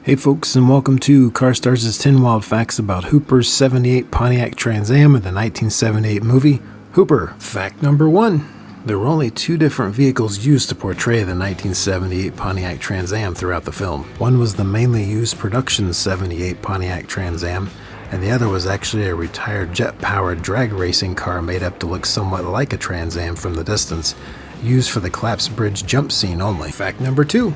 Hey folks, and welcome to CarStarz' 10 Wild Facts about Hooper's 78 Pontiac Trans Am in the 1978 movie, Hooper. Fact number 1. There were only two different vehicles used to portray the 1978 Pontiac Trans Am throughout the film. One was the mainly used production 78 Pontiac Trans Am, and the other was actually a retired jet-powered drag racing car made up to look somewhat like a Trans Am from the distance, used for the collapsed bridge jump scene only. Fact number 2.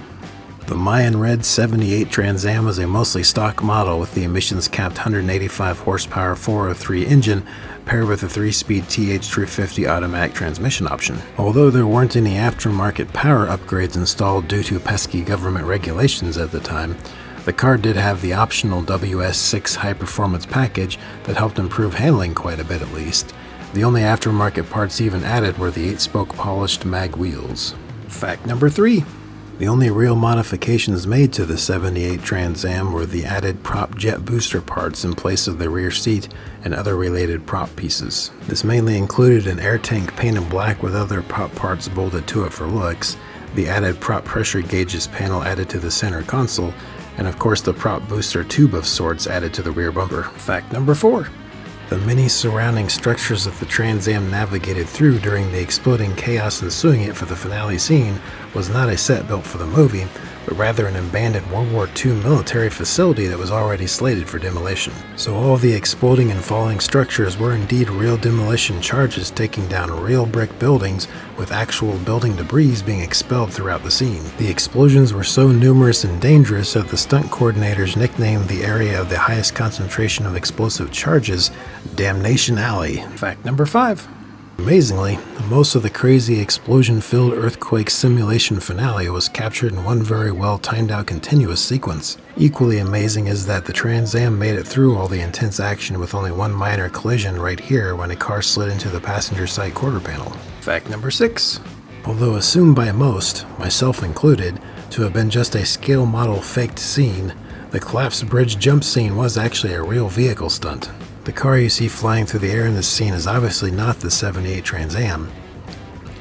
The Mayan red 78 Trans Am was a mostly stock model with the emissions-capped 185 horsepower 403 engine paired with a 3-speed TH350 automatic transmission option. Although there weren't any aftermarket power upgrades installed due to pesky government regulations at the time, the car did have the optional WS6 high-performance package that helped improve handling quite a bit at least. The only aftermarket parts even added were the 8-spoke polished mag wheels. Fact number 3. The only real modifications made to the 78 Trans Am were the added prop jet booster parts in place of the rear seat and other related prop pieces. This mainly included an air tank painted black with other prop parts bolted to it for looks, the added prop pressure gauges panel added to the center console, and of course the prop booster tube of sorts added to the rear bumper. Fact number 4. The many surrounding structures that the Trans Am navigated through during the exploding chaos ensuing it for the finale scene was not a set built for the movie, but rather an abandoned World War II military facility that was already slated for demolition. So all the exploding and falling structures were indeed real demolition charges taking down real brick buildings, with actual building debris being expelled throughout the scene. The explosions were so numerous and dangerous that the stunt coordinators nicknamed the area of the highest concentration of explosive charges Damnation Alley. Fact number 5. Amazingly, most of the crazy explosion-filled earthquake simulation finale was captured in one very well timed-out continuous sequence. Equally amazing is that the Trans Am made it through all the intense action with only one minor collision right here when a car slid into the passenger side quarter panel. Fact number 6. Although assumed by most, myself included, to have been just a scale model faked scene, the collapsed bridge jump scene was actually a real vehicle stunt. The car you see flying through the air in this scene is obviously not the 78 Trans Am.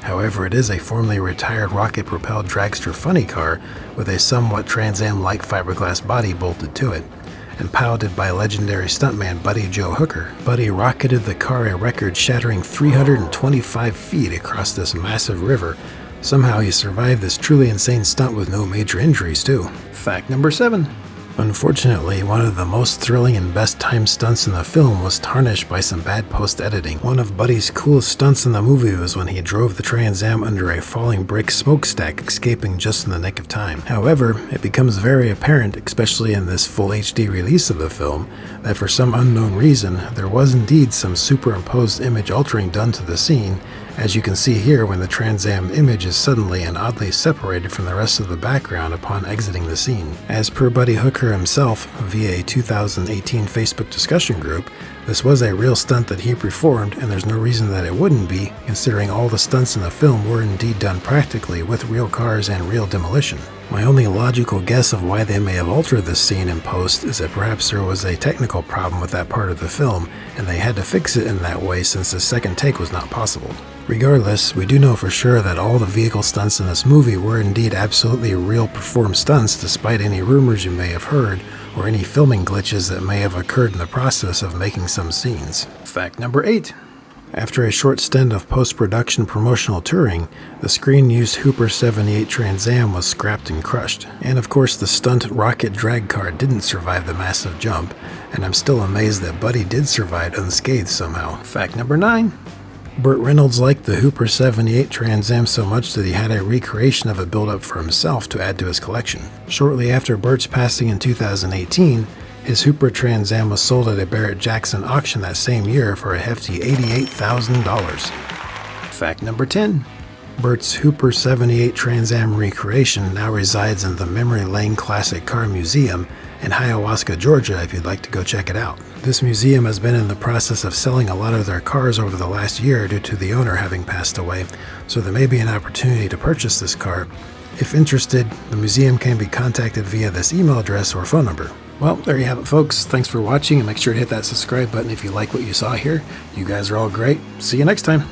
However, it is a formerly retired rocket-propelled dragster funny car with a somewhat Trans Am-like fiberglass body bolted to it, and piloted by legendary stuntman Buddy Joe Hooker. Buddy rocketed the car a record-shattering 325 feet across this massive river. Somehow he survived this truly insane stunt with no major injuries too. Fact number 7. Unfortunately, one of the most thrilling and best timed stunts in the film was tarnished by some bad post-editing. One of Buddy's coolest stunts in the movie was when he drove the Trans Am under a falling brick smokestack, escaping just in the nick of time. However, it becomes very apparent, especially in this full HD release of the film, that for some unknown reason, there was indeed some superimposed image altering done to the scene, as you can see here when the Trans Am image is suddenly and oddly separated from the rest of the background upon exiting the scene. As per Buddy Hooker himself via a 2018 Facebook discussion group, this was a real stunt that he performed, and there's no reason that it wouldn't be, considering all the stunts in the film were indeed done practically with real cars and real demolition. My only logical guess of why they may have altered this scene in post is that perhaps there was a technical problem with that part of the film, and they had to fix it in that way since the second take was not possible. Regardless, we do know for sure that all the vehicle stunts in this movie were indeed absolutely real performed stunts, despite any rumors you may have heard or any filming glitches that may have occurred in the process of making some scenes. Fact number 8. After a short stint of post-production promotional touring, the screen-used Hooper 78 Trans Am was scrapped and crushed. And of course the stunt rocket drag car didn't survive the massive jump, and I'm still amazed that Buddy did survive unscathed somehow. Fact number 9. Burt Reynolds liked the Hooper 78 Trans Am so much that he had a recreation of it built up for himself to add to his collection. Shortly after Burt's passing in 2018, his Hooper Trans Am was sold at a Barrett-Jackson auction that same year for a hefty $88,000. Fact number 10. Burt's Hooper 78 Trans Am recreation now resides in the Memory Lane Classic Car Museum in Hiawaska, Georgia, if you'd like to go check it out. This museum has been in the process of selling a lot of their cars over the last year due to the owner having passed away, so there may be an opportunity to purchase this car. If interested, the museum can be contacted via this email address or phone number. Well, there you have it, folks. Thanks for watching, and make sure to hit that subscribe button if you like what you saw here. You guys are all great. See you next time.